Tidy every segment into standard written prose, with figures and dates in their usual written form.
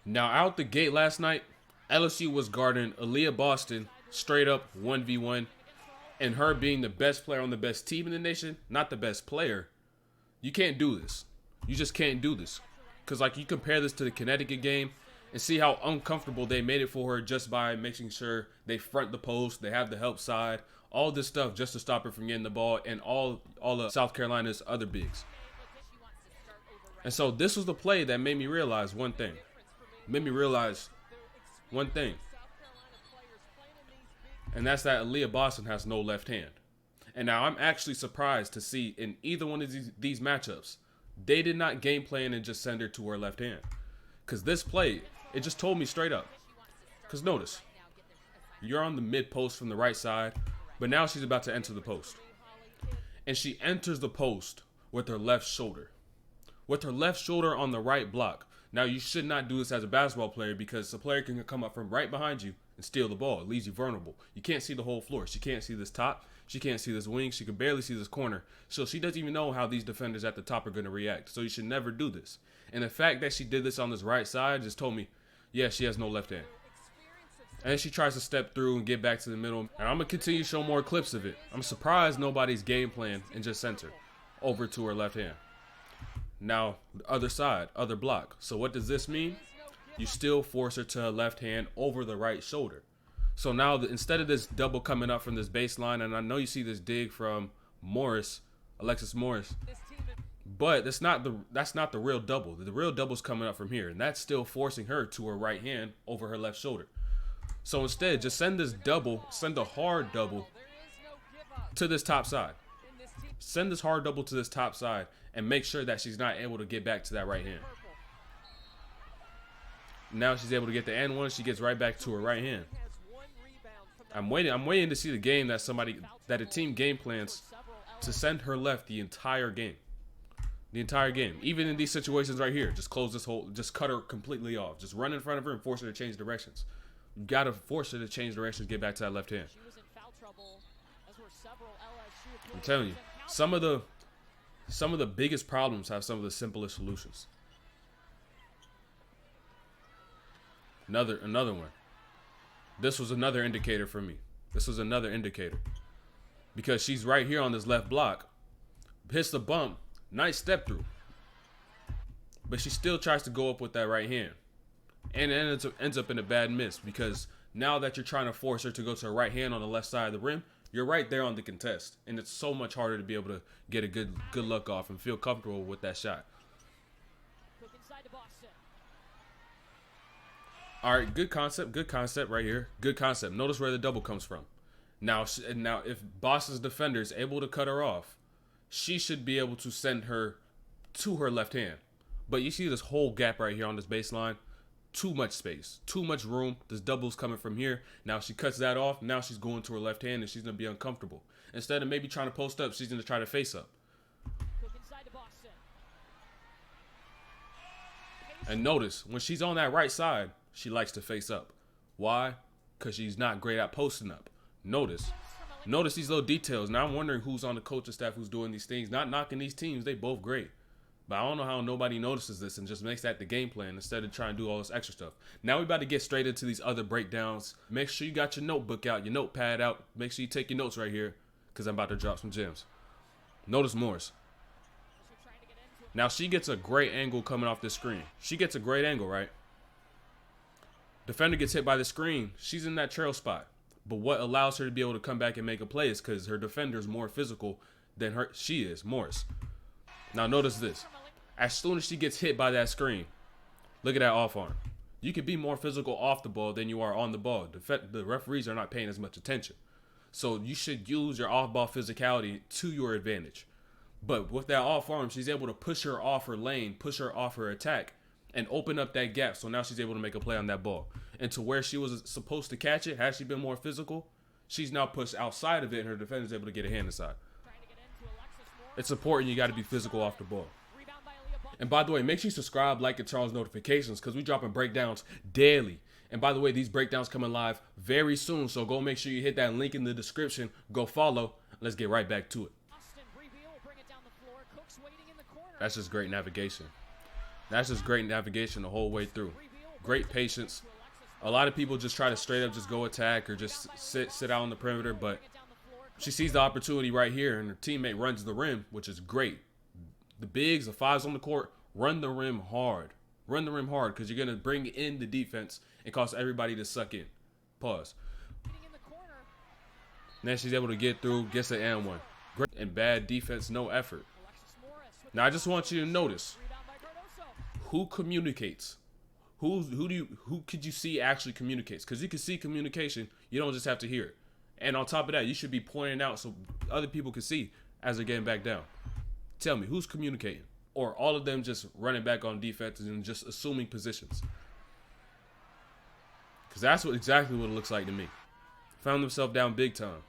Now, out the gate last night, LSU was guarding Aliyah Boston straight up 1v1. And her being the best player on the best team in the nation, not the best player, you can't do this. You just can't do this. Because, like, you compare this to the Connecticut game and see how uncomfortable they made it for her just by making sure they front the post, they have the help side, all this stuff just to stop her from getting the ball, and all of South Carolina's other bigs. And so this was the play that made me realize one thing. And that's that Aliyah Boston has no left hand. And now I'm actually surprised to see in either one of these matchups, they did not game plan and just send her to her left hand. Because this play, it just told me straight up. Because notice, you're on the mid post from the right side, but now she's about to enter the post. And she enters the post with her left shoulder. With her left shoulder on the right block. Now, you should not do this as a basketball player because a player can come up from right behind you and steal the ball. It leaves you vulnerable. You can't see the whole floor. She can't see this top. She can't see this wing. She can barely see this corner. So she doesn't even know how these defenders at the top are going to react. So you should never do this. And the fact that she did this on this right side just told me, yeah, she has no left hand. And she tries to step through and get back to the middle. And I'm going to continue to show more clips of it. I'm surprised nobody's game plan and just sent her over to her left hand. Now, the other side, other block. So what does this mean? You still force her to her left hand over the right shoulder. So now, instead of this double coming up from this baseline, and I know you see this dig from Alexis Morris, but that's not the real double. The real double's coming up from here, and that's still forcing her to her right hand over her left shoulder. So instead, just send a hard double to this top side. Send this hard double to this top side and make sure that she's not able to get back to that right hand. Now she's able to get the and one. She gets right back to her right hand. I'm waiting to see the game that a team game plans to send her left the entire game. The entire game. Even in these situations right here, just just cut her completely off. Just run in front of her and force her to change directions. You gotta force her to change directions, get back to that left hand. I'm telling you, some of the biggest problems have some of the simplest solutions. Another one. This was another indicator for me. Because she's right here on this left block. Hits the bump. Nice step through. But she still tries to go up with that right hand. And it ends up in a bad miss. Because now that you're trying to force her to go to her right hand on the left side of the rim, you're right there on the contest. And it's so much harder to be able to get a good look off and feel comfortable with that shot. All right, good concept right here. Good concept. Notice where the double comes from. Now, if Boston's defender is able to cut her off, she should be able to send her to her left hand. But you see this whole gap right here on this baseline. Too much space, too much room. This double's coming from here. Now she cuts that off. Now she's going to her left hand and she's going to be uncomfortable. Instead of maybe trying to post up, she's going to try to face up. And notice, when she's on that right side, she likes to face up. Why? Because she's not great at posting up. Notice these little details. Now I'm wondering who's on the coaching staff who's doing these things. Not knocking these teams. They both great. But I don't know how nobody notices this and just makes that the game plan instead of trying to do all this extra stuff. Now we're about to get straight into these other breakdowns. Make sure you got your notebook out, your notepad out. Make sure you take your notes right here because I'm about to drop some gems. Notice Morris. Now she gets a great angle coming off this screen. She gets a great angle, right? Defender gets hit by the screen. She's in that trail spot. But what allows her to be able to come back and make a play is because her defender is more physical than she is, Morris. Now notice this. As soon as she gets hit by that screen, look at that off arm. You can be more physical off the ball than you are on the ball. The referees are not paying as much attention. So you should use your off-ball physicality to your advantage. But with that off arm, she's able to push her off her lane, push her off her attack, and open up that gap. So now she's able to make a play on that ball. And to where she was supposed to catch it, had she been more physical, she's now pushed outside of it, and her defender's able to get a hand inside. It's important you got to be physical off the ball. And by the way, make sure you subscribe, like, and turn on notifications because we're dropping breakdowns daily. And by the way, these breakdowns coming live very soon. So go make sure you hit that link in the description. Go follow. Let's get right back to it. That's just great navigation. The whole way through. great patience. A lot of people just try to straight up just go attack or just sit out on the perimeter, but she sees the opportunity right here, and her teammate runs the rim, which is great. The bigs, the fives on the court, run the rim hard. Run the rim hard because you're going to bring in the defense and cause everybody to suck in. Pause. Then she's able to get through, gets the and one. Great and bad defense, no effort. Now I just want you to notice who communicates. Who could you see actually communicates? Because you can see communication, you don't just have to hear it. And on top of that, you should be pointing out so other people can see as they're getting back down. Tell me, who's communicating? Or all of them just running back on defense and just assuming positions? Because that's exactly what it looks like to me. Found themselves down big time.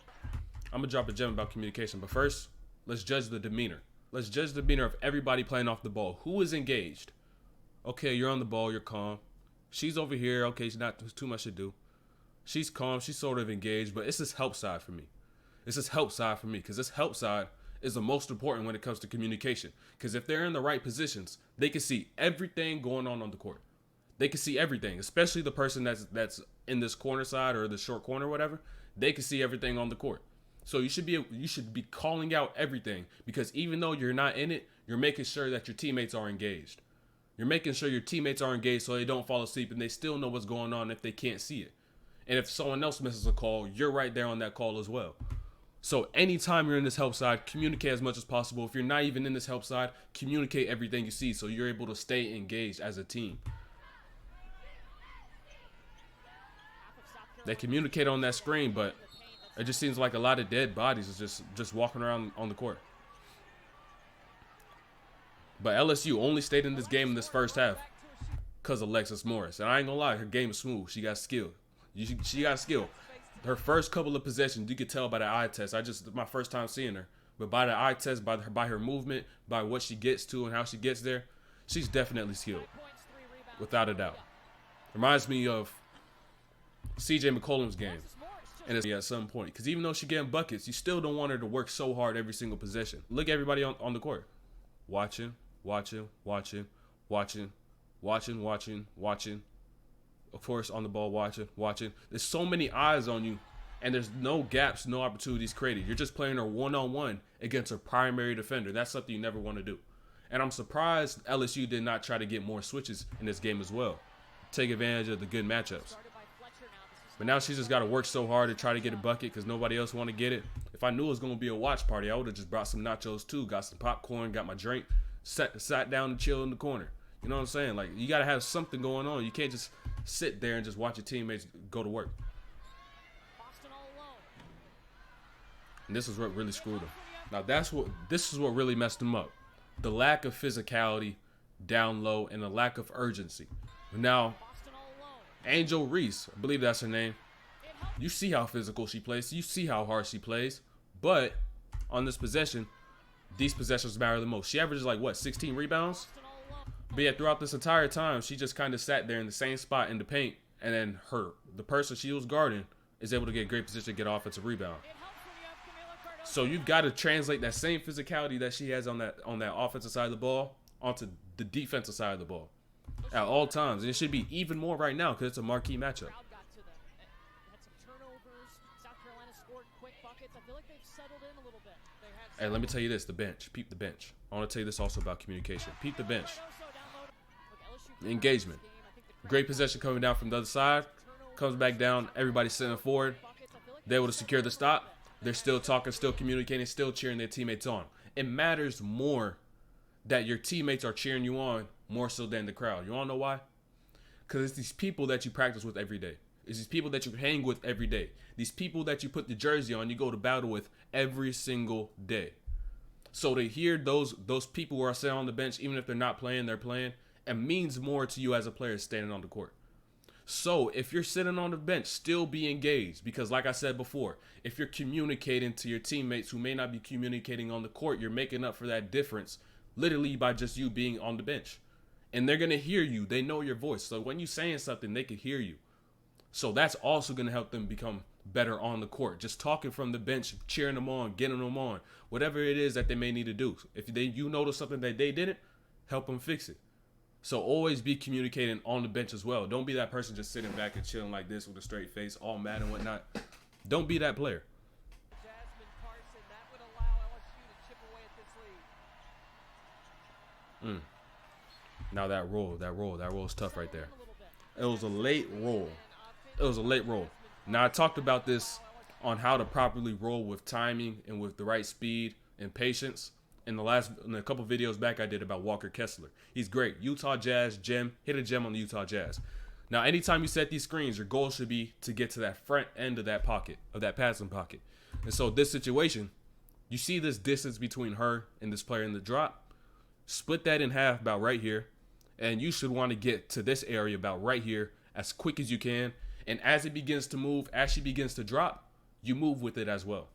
I'm going to drop a gem about communication. But first, let's judge the demeanor. Let's judge the demeanor of everybody playing off the ball. Who is engaged? Okay, you're on the ball. You're calm. She's over here. Okay, she's not too much to do. She's calm. She's sort of engaged. But it's this help side for me. It's this help side for me. Because this help side is the most important when it comes to communication. Because if they're in the right positions, they can see everything going on the court. They can see everything, especially the person that's in this corner side or the short corner or whatever. They can see everything on the court. So you should be calling out everything, because even though you're not in it, you're making sure that your teammates are engaged. You're making sure your teammates are engaged so they don't fall asleep and they still know what's going on if they can't see it. And if someone else misses a call, you're right there on that call as well. So anytime you're in this help side, communicate as much as possible. If you're not even in this help side, communicate everything you see so you're able to stay engaged as a team. They communicate on that screen, but it just seems like a lot of dead bodies is just walking around on the court. But LSU only stayed in this game in this first half because of Alexis Morris. And I ain't gonna lie, her game is smooth. She got skill. She got skill. Her first couple of possessions, you could tell by the eye test. My first time seeing her. But by the eye test, by her movement, by what she gets to and how she gets there, she's definitely skilled. Without a doubt. Reminds me of CJ McCollum's game. And it's at some point. Because even though she's getting buckets, you still don't want her to work so hard every single possession. Look at everybody on the court. Watching. Of course, on the ball, watching. There's so many eyes on you, and there's no gaps, no opportunities created. You're just playing her one-on-one against her primary defender. That's something you never want to do. And I'm surprised LSU did not try to get more switches in this game as well. Take advantage of the good matchups. But now she's just got to work so hard to try to get a bucket because nobody else want to get it. If I knew it was going to be a watch party, I would have just brought some nachos too, got some popcorn, got my drink, sat down and chill in the corner. You know what I'm saying? Like, you got to have something going on. You can't just sit there and just watch your teammates go to work. And this is what really screwed them. Now, this is what really messed them up. The lack of physicality down low and the lack of urgency. Now, Angel Reese, I believe that's her name. You see how physical she plays. You see how hard she plays. But on this possession, these possessions matter the most. She averages like, what, 16 rebounds? But yeah, throughout this entire time, she just kind of sat there in the same spot in the paint. And then the person she was guarding is able to get a great position to get offensive rebound. So you've got to translate that same physicality that she has on that offensive side of the ball onto the defensive side of the ball at all times. And it should be even more right now because it's a marquee matchup. Hey, let me tell you this, the bench. Peep the bench. I want to tell you this also about communication. Peep the bench. Engagement. Great possession coming down from the other side. Comes back down. Everybody's sitting forward. They're able to secure the stop. They're still talking, still communicating, still cheering their teammates on. It matters more that your teammates are cheering you on more so than the crowd. You want to know why? Because it's these people that you practice with every day. It's these people that you hang with every day. These people that you put the jersey on, you go to battle with every single day. So to hear those people who are sitting on the bench, even if they're not playing, they're playing, it means more to you as a player standing on the court. So if you're sitting on the bench, still be engaged. Because like I said before, if you're communicating to your teammates who may not be communicating on the court, you're making up for that difference literally by just you being on the bench. And they're going to hear you. They know your voice. So when you're saying something, they can hear you. So that's also going to help them become better on the court. Just talking from the bench, cheering them on, getting them on, whatever it is that they may need to do. If you notice something that they didn't, help them fix it. So always be communicating on the bench as well. Don't be that person just sitting back and chilling like this with a straight face, all mad and whatnot. Don't be that player. Now that roll is tough right there. It was a late roll. Now I talked about this on how to properly roll with timing and with the right speed and patience. In a couple videos back, I did about Walker Kessler. He's great. Utah Jazz gem. Hit a gem on the Utah Jazz. Now, anytime you set these screens, your goal should be to get to that front end of that pocket, of that passing pocket. And so this situation, you see this distance between her and this player in the drop. Split that in half about right here. And you should want to get to this area about right here as quick as you can. And as it begins to move, as she begins to drop, you move with it as well.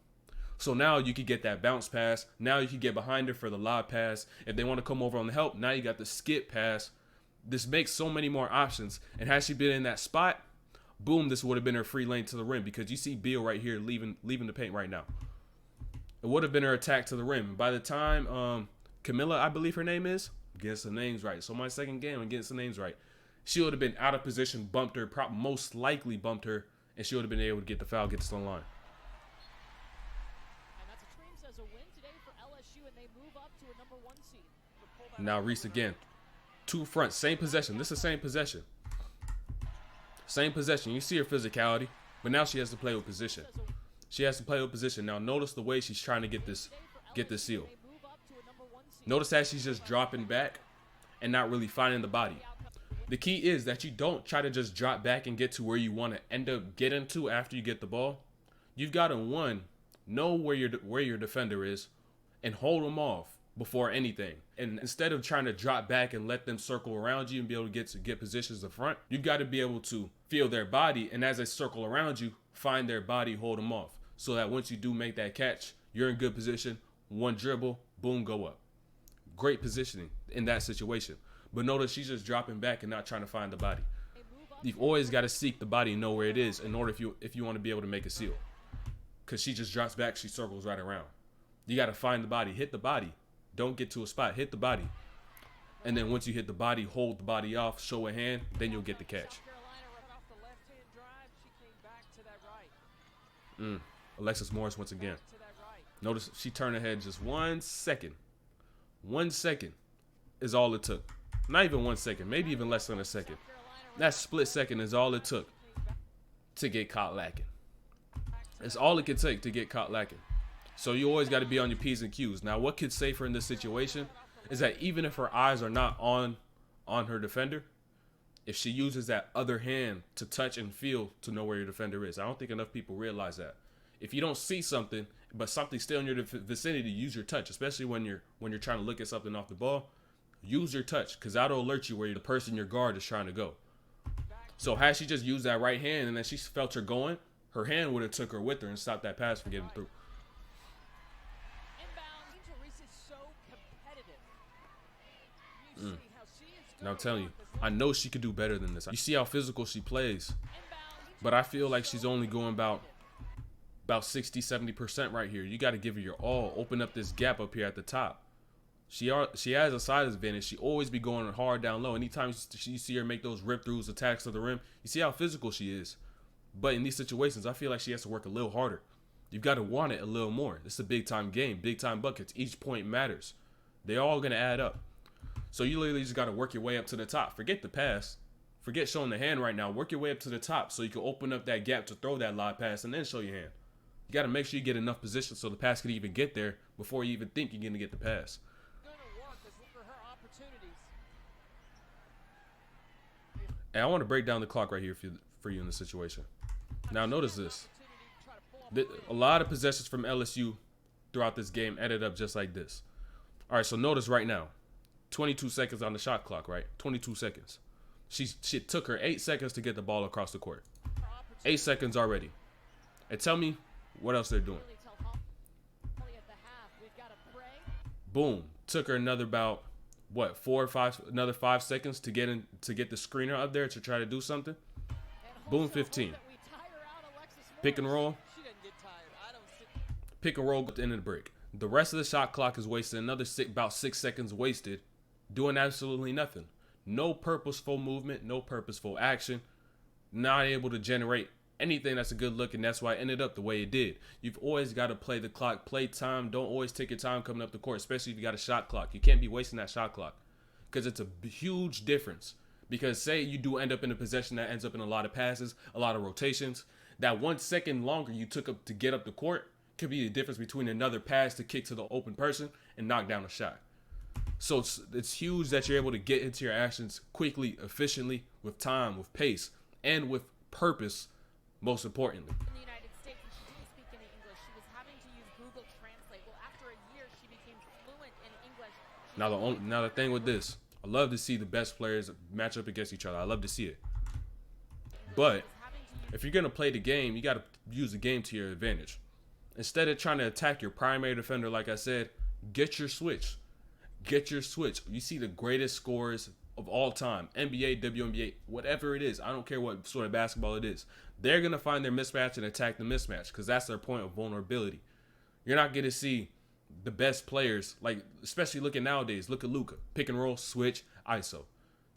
So now you can get that bounce pass. Now you can get behind her for the lob pass. If they want to come over on the help, now you got the skip pass. This makes so many more options. And had she been in that spot, boom, this would have been her free lane to the rim, because you see Beal right here leaving the paint right now. It would have been her attack to the rim. By the time Camilla, I believe her name is, gets the names right. So my second game, I'm getting the names right. She would have been out of position, bumped her, most likely bumped her, and she would have been able to get the foul, get to the line. A win today for LSU, and they move up to a number 1 seed. Now Reese again. Two front, same possession. This is the same possession. Same possession. You see her physicality, but now she has to play with position. She has to play with position. Now notice the way she's trying to get this seal. Notice that she's just dropping back and not really finding the body. The key is that you don't try to just drop back and get to where you want to end up getting to after you get the ball. You've got to, one, know where your defender is and hold them off before anything. And instead of trying to drop back and let them circle around you and be able to get positions in front, you got to be able to feel their body, and as they circle around you, find their body, hold them off, so that once you do make that catch, you're in good position. One dribble, boom, go up. Great positioning in that situation. But notice she's just dropping back and not trying to find the body. You've always got to seek the body and know where it is in order if you want to be able to make a seal. Because she just drops back, she circles right around. You got to find the body, hit the body. Don't get to a spot, hit the body. And then once you hit the body, hold the body off, show a hand, then you'll get the catch. Alexis Morris once again. Notice she turned her head just 1 second. 1 second is all it took. Not even 1 second, maybe even less than a second. That split second is all it took to get caught lacking. It's all it can take to get caught lacking. So you always got to be on your P's and Q's. Now, what could save her in this situation is that even if her eyes are not on her defender, if she uses that other hand to touch and feel to know where your defender is. I don't think enough people realize that. If you don't see something, but something's still in your vicinity, use your touch, especially when you're trying to look at something off the ball. Use your touch, because that'll alert you where the person your guard is trying to go. So had she just used that right hand and then she felt her going, her hand would have took her with her and stopped that pass from getting through. Now I'm telling you, I know she could do better than this. You see how physical she plays, but I feel like she's only going about 60-70% right here. You got to give her your all. Open up this gap up here at the top. She has a size advantage. She always be going hard down low. Anytime you see her make those rip throughs, attacks to the rim, you see how physical she is. But in these situations, I feel like she has to work a little harder. You've got to want it a little more. It's a big-time game, big-time buckets. Each point matters. They're all going to add up. So you literally just got to work your way up to the top. Forget the pass. Forget showing the hand right now. Work your way up to the top so you can open up that gap to throw that lob pass and then show your hand. You got to make sure you get enough position so the pass can even get there before you even think you're going to get the pass. And I want to break down the clock right here for you in this situation. Now notice this. A lot of possessions from LSU throughout this game ended up just like this. All right, so notice right now. 22 seconds on the shot clock, right? 22 seconds. She took her 8 seconds to get the ball across the court. 8 seconds already. And tell me what else they're doing. Boom. Took her another about, what, 4 or 5, another 5 seconds to get the screener up there to try to do something. Boom, 15. Pick and roll. Pick and roll at the end of the break. The rest of the shot clock is wasted. Another about 6 seconds wasted doing absolutely nothing. No purposeful movement, no purposeful action, not able to generate anything that's a good look, and that's why it ended up the way it did. You've always got to play the clock, play time. Don't always take your time coming up the court, especially if you got a shot clock. You can't be wasting that shot clock because it's a huge difference. Because say you do end up in a possession that ends up in a lot of passes, a lot of rotations, that 1 second longer you took up to get up the court could be the difference between another pass to kick to the open person and knock down a shot. So it's huge that you're able to get into your actions quickly, efficiently, with time, with pace, and with purpose, most importantly. In the United States, and she didn't speak any English. She was having to use Google Translate. Well, after a year, she became fluent in English. Now the thing with this, I love to see the best players match up against each other. I love to see it. But if you're going to play the game, you got to use the game to your advantage. Instead of trying to attack your primary defender, like I said, get your switch. Get your switch. You see the greatest scorers of all time, NBA, WNBA, whatever it is. I don't care what sort of basketball it is. They're going to find their mismatch and attack the mismatch because that's their point of vulnerability. You're not going to see the best players, like especially looking nowadays. Look at Luka, pick and roll, switch, ISO.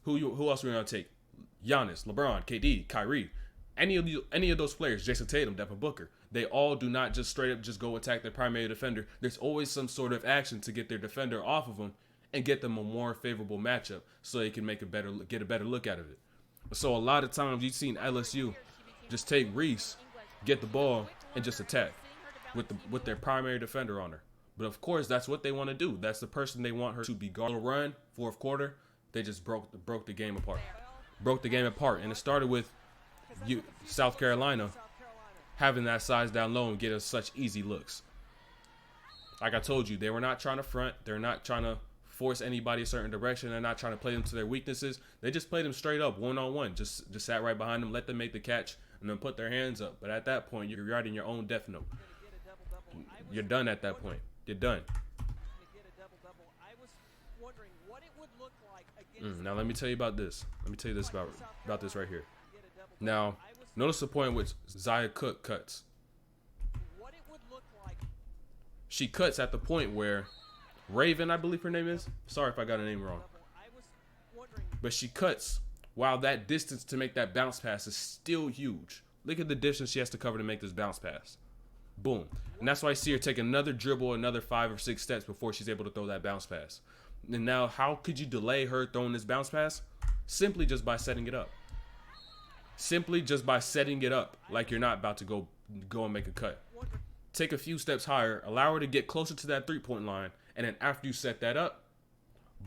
Who else are we gonna take? Giannis, LeBron, KD, Kyrie, any of those players, Jason Tatum, Devin Booker. They all do not just straight up just go attack their primary defender. There's always some sort of action to get their defender off of them and get them a more favorable matchup so they can get a better look out of it. So a lot of times you've seen LSU just take Reese, get the ball, and just attack with their primary defender on her. But of course, that's what they want to do. That's the person they want her to be guarding. Run, fourth quarter, they just broke the game apart. Broke the game apart. And it started with South Carolina having that size down low and getting such easy looks. Like I told you, they were not trying to front. They're not trying to force anybody a certain direction. They're not trying to play them to their weaknesses. They just played them straight up, one-on-one. Just sat right behind them, let them make the catch, and then put their hands up. But at that point, you're writing your own death note. You're done at that point. You're done. Now let me tell you about this. Let me tell you this about this right here. Now, notice the point which Zaya Cook cuts. She cuts at the point where Raven, I believe her name is. Sorry if I got her name wrong. But she cuts while that distance to make that bounce pass is still huge. Look at the distance she has to cover to make this bounce pass. Boom. And that's why I see her take another dribble, another 5 or 6 steps before she's able to throw that bounce pass. And now, how could you delay her throwing this bounce pass? Simply just by setting it up. Simply just by setting it up like you're not about to go and make a cut. Take a few steps higher, allow her to get closer to that three-point line, and then after you set that up,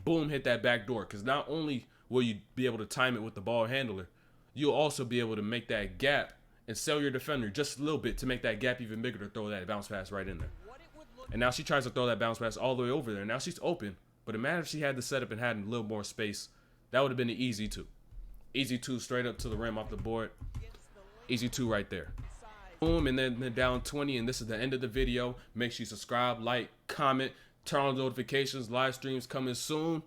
boom, hit that back door. Because not only will you be able to time it with the ball handler, you'll also be able to make that gap and sell your defender just a little bit to make that gap even bigger to throw that bounce pass right in there. And now she tries to throw that bounce pass all the way over there. Now she's open. But imagine if she had the setup and had a little more space. That would have been an easy two. Easy two straight up to the rim off the board. Easy two right there. Boom, and then down 20. And this is the end of the video. Make sure you subscribe, like, comment, turn on notifications. Live streams coming soon.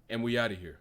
And we out of here.